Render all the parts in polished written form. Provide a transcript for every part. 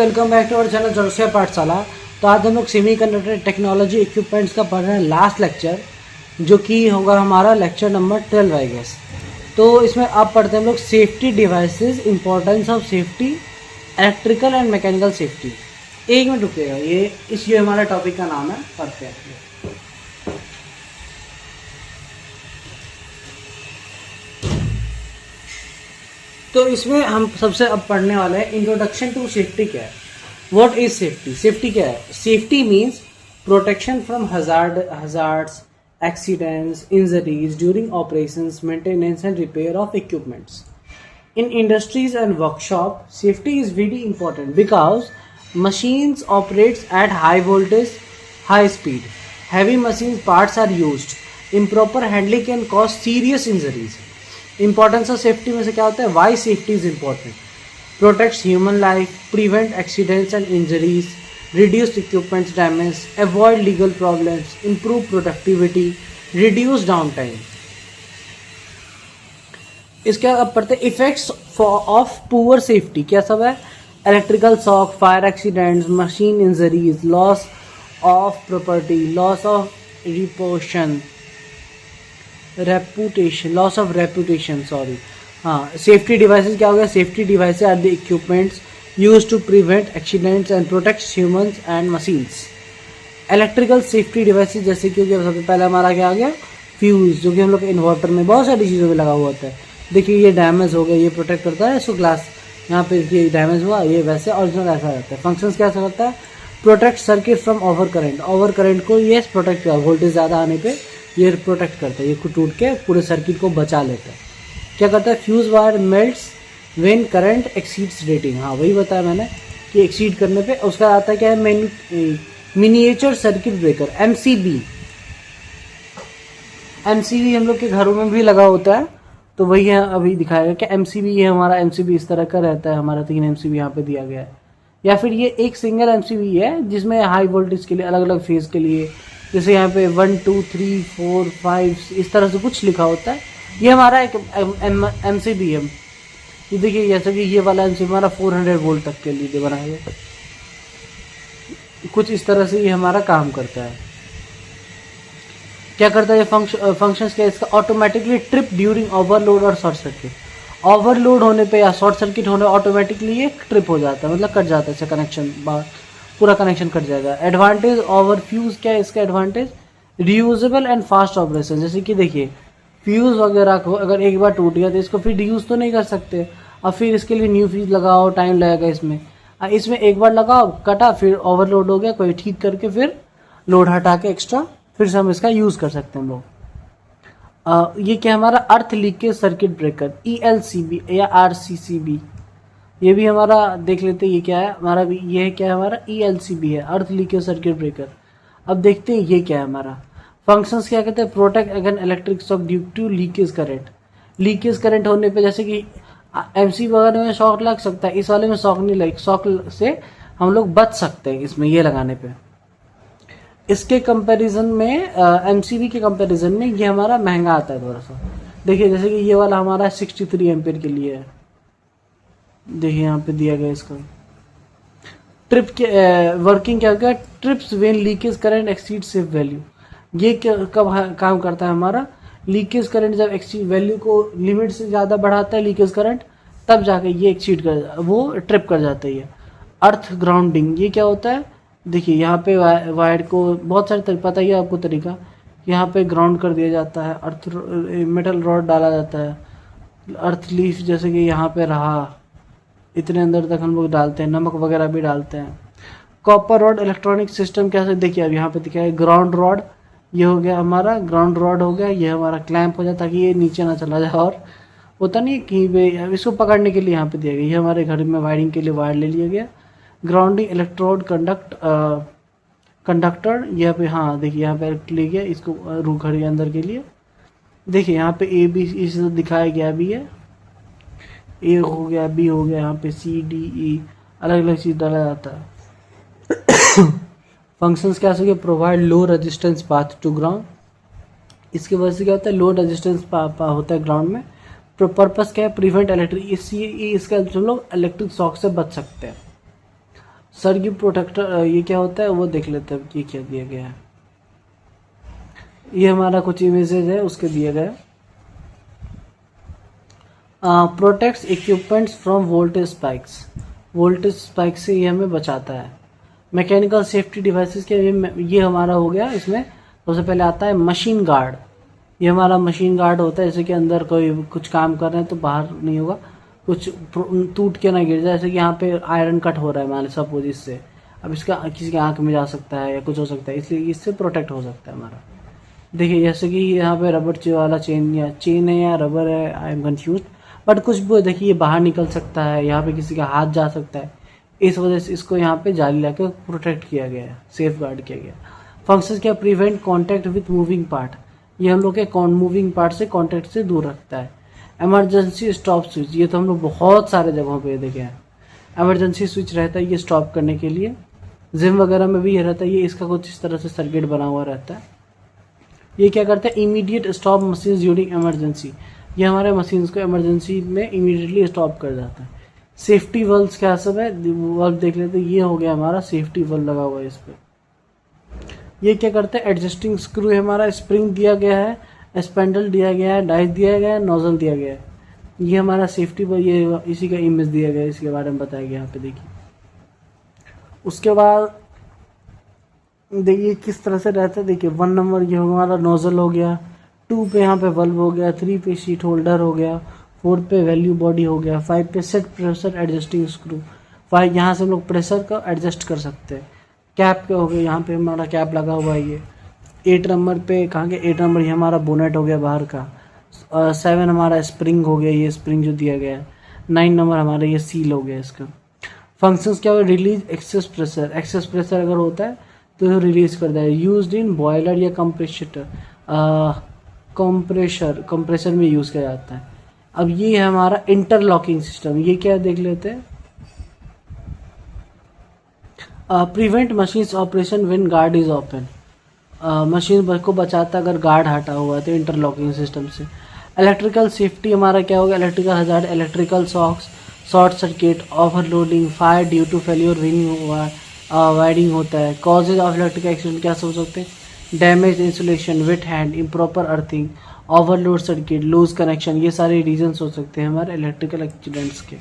Welcome back to our channel जोरसिया पाठशाला। तो आज हम लोग सेमीकंडक्टर टेक्नोलॉजी इक्विपमेंट्स का पढ़ रहे हैं लास्ट लेक्चर, जो कि होगा हमारा लेक्चर नंबर 12 आई गेस। तो इसमें आप पढ़ते हैं हम लोग safety devices, importance of safety, electrical and mechanical safety. एक मिनट रुकिएगा, ये हमारा टॉपिक का नाम है, पढ़ते हैं। तो इसमें हम सबसे अब पढ़ने वाले हैं इंट्रोडक्शन टू सेफ्टी क्या है। What is safety? सेफ्टी क्या है? Safety means protection from hazards, accidents, injuries during operations, maintenance and repair of equipments in industries and workshop. Safety is very important because machines operates at high voltage, high speed. Heavy machines parts are used. Improper handling can cause serious injuries. Importance of safety में से क्या होता है? Why safety is important? Protects human life, prevent accidents and injuries, reduce equipment damage, avoid legal problems, improve productivity, reduce downtime. इसके अब पढ़ते हैं effects of poor safety. क्या सब है? Electrical shock, fire accidents, machine injuries, loss of property, loss of reputation sorry. हाँ, safety devices क्या हो गया? Safety devices are the equipments used to prevent accidents and protect humans and machines. Electrical safety devices जैसे कि सबसे पहले हमारा क्या आ गया? फ्यूज, जो कि हम लोग इन्वर्टर में बहुत सारी चीज़ों में लगा हुआ होता है। देखिए ये डैमेज हो गया, ये प्रोटेक्ट करता है। इसको ग्लास यहाँ पे ये डैमेज हुआ, ये वैसे ओरिजिनल ऐसा रहता है। फंक्शंस क्या करता है? Protect circuit from over current. Over current को ये प्रोटेक्ट करता है, वोल्टेज ज़्यादा आने पे ये प्रोटेक्ट करता है, ये टूट के पूरे सर्किट को बचा लेता है। क्या करता है? Fuse wire melts when current exceeds rating. हाँ, वही बताया मैंने कि एक्सीड करने पे उसका आता है क्या है? Miniature circuit breaker, MCB। MCB हम लोग के घरों में भी लगा होता है, तो वही है अभी दिखाएगा कि MCB ये हमारा MCB इस तरह का रहता है। हमारा 3 MCB यहाँ पे दिया गया है, या फिर ये एक सिंगल MCB है जिसमें हाई वोल्टेज के लिए अलग अलग फेज के लिए, जैसे यहाँ पे 1 2 3 4 5 इस तरह से कुछ लिखा होता है। ये हमारा एक MCB है। ये देखिए जैसे कि ये वाला MCB हमारा 400 वोल्ट तक के लिए बनाया है। कुछ इस तरह से ये हमारा काम करता है। क्या करता है ये फंक्शंस क्या है इसका? ऑटोमेटिकली ट्रिप ड्यूरिंग ओवरलोड और शॉर्ट सर्किट। ओवरलोड होने पे या शॉर्ट सर्किट होने ऑटोमेटिकली ये ट्रिप हो जाता है, मतलब कट जाता है इसका कनेक्शन, पूरा कनेक्शन कट जाएगा। एडवांटेज ओवर फ्यूज क्या है इसका advantage? Reusable and fast operation. जैसे कि देखिए फ्यूज वगैरह को अगर एक बार टूट गया तो इसको फिर रीयूज तो नहीं कर सकते, और फिर इसके लिए न्यू फ्यूज लगाओ, टाइम लगेगा इसमें एक बार लगाओ, कटा, फिर ओवरलोड हो गया, कोई ठीक करके फिर लोड हटा के एक्स्ट्रा फिर से हम इसका यूज कर सकते हैं हम लोग। ये क्या हमारा? अर्थ लीकेज सर्किट ब्रेकर, ELCB या RCCB। ये भी हमारा देख लेते हैं ये क्या है हमारा भी। ये क्या है हमारा? ELCB है, अर्थ लीकेज सर्किट ब्रेकर। अब देखते हैं ये क्या है हमारा। फंक्शंस क्या कहते हैं? Protect against electric shock due to leakage current. Leakage current होने पे जैसे कि MC वगैरह में शॉक लग सकता है, इस वाले में शॉक नहीं लगे, शॉक से हम लोग बच सकते हैं इसमें ये लगाने पे। इसके कंपैरिजन में MCB के कंपैरिजन में ये हमारा महंगा आता है थोड़ा सा। देखिए जैसे कि ये वाला हमारा 63 एम्पीयर के लिए है। देखिए यहाँ पे दिया गया इसका ट्रिप के वर्किंग क्या होगा? Trips when leakage current exceed safe value. ये कब काम करता है हमारा? लीकेज करंट जब एक्सीड वैल्यू को लिमिट से ज़्यादा बढ़ाता है लीकेज करंट, तब जाके ये एक्सीड कर, वो ट्रिप कर जाता है। अर्थ ग्राउंडिंग, ये क्या होता है? देखिए यहाँ पे वायर को बहुत सारे पता ही है आपको तरीका। यहाँ पे ग्राउंड कर दिया जाता है, अर्थ मेटल रॉड डाला जाता है, अर्थ लीफ जैसे कि यहाँ पे रहा, इतने अंदर तक हम लोग डालते हैं, नमक वगैरह भी डालते हैं। कॉपर रॉड, इलेक्ट्रॉनिक सिस्टम कैसे? देखिए अब यहाँ पे दिखा है ग्राउंड रॉड, ये हो गया हमारा ग्राउंड रॉड हो गया, ये हमारा क्लैंप हो जाता है ताकि ये नीचे ना चला जाए, और होता नहीं कहीं पे इसको पकड़ने के लिए यहाँ पे दिया गया। ये हमारे घर में वायरिंग के लिए वायर ले लिया गया। ग्राउंडिंग इलेक्ट्रोड कंडक्टर यहाँ पे, हाँ देखिए यहाँ पे ले गया इसको रू घड़ी अंदर के लिए। देखिए यहाँ पे ABC से दिखाया गया भी है, A हो गया, B हो गया, यहाँ पे C D E अलग अलग चीज़ डाला जाता है। फंक्शंस क्या हो? Provide low resistance path to ground. इसकी वजह से क्या होता है? लो रेजिस्टेंस होता है ग्राउंड में। पर्पस क्या है? प्रिवेंट इलेक्ट्रिक, इसका हम लोग इलेक्ट्रिक शॉक से बच सकते हैं। सर्किट प्रोटेक्टर ये क्या होता है वो देख लेते हैं, ये क्या दिया गया है। ये हमारा कुछ इमेजेस है उसके दिए गए। Protects equipments from voltage spikes, voltage spike से ये हमें बचाता है। मैकेनिकल सेफ्टी डिवाइसेस के ये हमारा हो गया। इसमें सबसे पहले आता है मशीन गार्ड। ये हमारा मशीन गार्ड होता है, जैसे कि अंदर कोई कुछ काम कर रहे हैं तो बाहर नहीं होगा, कुछ टूट के ना गिर जाए। जैसे कि यहाँ पे आयरन कट हो रहा है मान सपोज इससे, अब इसका किसी की आंख में जा सकता है या कुछ हो सकता है, इसलिए इससे प्रोटेक्ट हो सकता है हमारा। देखिए जैसे कि यहाँ पे रबर वाला चेन या चेन है या रबर है, आई एम कंफ्यूज, बट कुछ भी देखिए ये बाहर निकल सकता है, यहाँ पे किसी का हाथ जा सकता है, इस वजह से इसको यहाँ पे जाली लगा प्रोटेक्ट किया गया है, सेफ गार्ड किया गया। फंक्शन क्या, prevent contact with moving part, ये हम लोग के मूविंग पार्ट से कॉन्टैक्ट से दूर रखता है। एमरजेंसी स्टॉप स्विच, ये तो हम लोग बहुत सारे जगहों पे देखे हैं, एमरजेंसी स्विच रहता है ये स्टॉप करने के लिए। जिम वगैरह में भी ये रहता है, ये इसका कुछ इस तरह से सर्किट बना हुआ रहता है। ये क्या करता है, immediate stop machine during emergency, ये हमारे मशीन्स को इमरजेंसी में इमीडिएटली स्टॉप कर जाता है। सेफ्टी वल्व्स क्या सब है, वल्व देख लेते हैं। ये हो गया हमारा सेफ्टी वल्व लगा हुआ है इस पर। ये क्या करता है, एडजस्टिंग स्क्रू है हमारा, स्प्रिंग दिया गया है, स्पेंडल दिया गया है, डाइस दिया गया है, नोजल दिया गया है। ये हमारा सेफ्टी वल्व, ये इसी का इमेज दिया गया है, इसके बारे में बताया गया यहाँ पे देखिए। उसके बाद देखिए किस तरह से रहता है, देखिए 1 नंबर ये हमारा नोजल हो गया, 2 पे यहाँ पे वल्व हो गया, 3 पे शीट होल्डर हो गया, 4 पे वैल्यू बॉडी हो गया, 5 पे सेट प्रेशर एडजस्टिंग स्क्रू, 5 यहाँ से हम लोग प्रेशर का एडजस्ट कर सकते हैं। कैप के हो गए, यहाँ पे हमारा कैप लगा हुआ है ये। 8 नंबर पे कहाँ के, 8 नंबर ये हमारा बोनेट हो गया बाहर का। 7 हमारा स्प्रिंग हो गया, ये स्प्रिंग जो दिया गया है। 9 नंबर हमारा ये सील हो गया इसका। फंक्शंस क्या हो, release excess pressure, excess pressure अगर होता है तो रिलीज करता है। यूज्ड इन बॉयलर या कंप्रेसर में यूज किया जाता है। अब ये है हमारा इंटरलॉकिंग सिस्टम, ये क्या देख लेते हैं। Prevent machines operation when guard is open, machine को बचाता अगर गार्ड हटा हुआ है तो इंटरलॉकिंग सिस्टम से। इलेक्ट्रिकल सेफ्टी हमारा क्या होगा, electrical hazard, electrical shocks, short circuit, overloading, fire due to failure ring wiring होता है। कॉजेज ऑफ इलेक्ट्रिकल एक्सीडेंट क्या सोच सकते हैं, damage insulation, wet hand, improper earthing, overload circuit, loose connection, ये सारे रीजंस हो सकते हैं हमारे इलेक्ट्रिकल एक्सीडेंट्स के।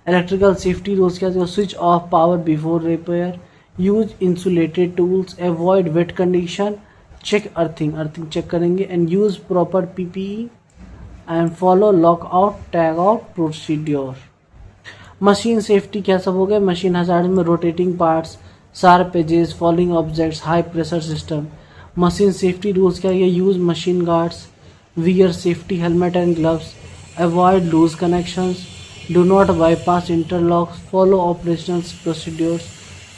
इलेक्ट्रिकल सेफ्टी रूल्स क्या, switch off power before repair, use insulated tools, avoid wet condition, check earthing, earthing check करेंगे, and use proper PPE and follow lock out tag out procedure. Machine safety क्या सब हो गए, machine hazard में rotating parts, sharp edges, falling objects, high pressure system. Machine safety rules क्या, ये use machine guards, wear safety helmet and gloves, avoid loose connections, do not bypass interlocks, follow operational procedures,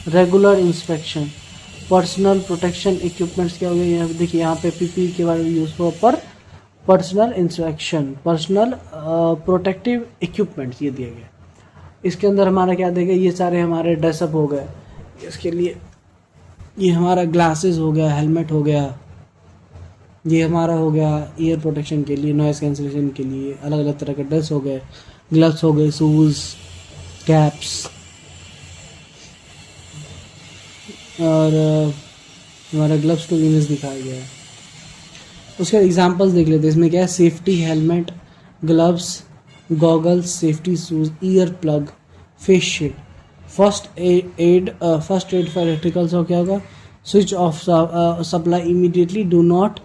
regular inspection. Personal protection equipments क्या हो गए, देखिए यहाँ पे PP के बारे में यूज पर personal inspection, personal protective equipments ये दिए गए। इसके अंदर हमारा क्या देगा, ये सारे हमारे ड्रेसअप हो गए। इसके लिए ये हमारा ग्लासेस हो गया, हेलमेट हो गया, ये हमारा हो गया ईयर प्रोटेक्शन के लिए, नॉइस कैंसिलेशन के लिए अलग अलग तरह के ड्रेस हो गए, ग्लव्स हो गए, शूज़, कैप्स, और हमारा ग्लव्स को इमेज दिखाया गया है। उसके एग्जांपल्स देख लेते हैं। इसमें क्या है, safety helmet, gloves, goggles, safety shoes, ear plug, face shield. First aid for electrical shock क्या होगा, switch off supply immediately, do not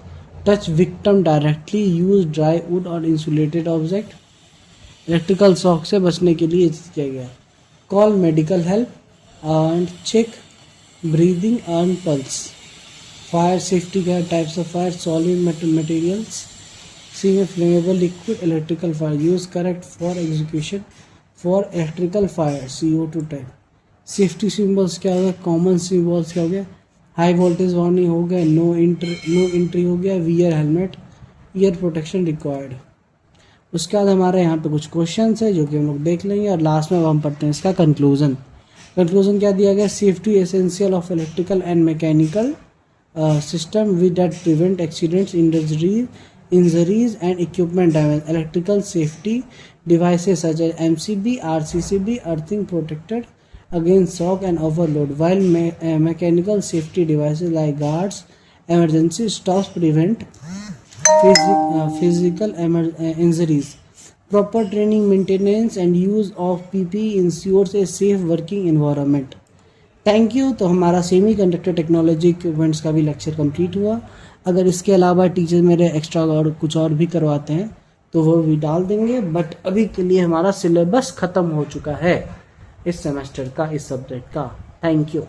touch victim directly, use dry wood और इंसुलेटेड ऑब्जेक्ट। इलेक्ट्रिकल शॉक से बचने के लिए किया गया, call medical help and check breathing and pulse. Fire safety का types of fire, solid materials, cement, flammable liquid, electrical fire, use correct for execution for electrical fire, CO2 type. Safety symbols क्या हो गया, common symbols क्या हो गया, high voltage warning हो गया, no entry हो गया, wear helmet, year protection required. उसके बाद हमारे यहाँ पे कुछ क्वेश्चन है जो कि हम लोग देख लेंगे, और लास्ट में अब हम पढ़ते हैं इसका कंक्लूजन। कंक्लूजन क्या दिया गया, safety essential of electrical and mechanical system with that prevent accidents, injuries and equipment damage. Electrical safety devices such as MCB, RCCB, earthing protected against shock and overload, while mechanical safety devices like guards, emergency stops prevent physical injuries. Proper training, maintenance and use of PPE ensures a safe working environment. Thank you. तो हमारा semi conductor technology equipments का भी lecture complete हुआ। अगर इसके अलावा teacher मेरे extra और कुछ और भी करवाते हैं तो वो भी डाल देंगे, बट अभी के लिए हमारा सिलेबस ख़त्म हो चुका है इस सेमेस्टर का, इस सब्जेक्ट का। Thank you.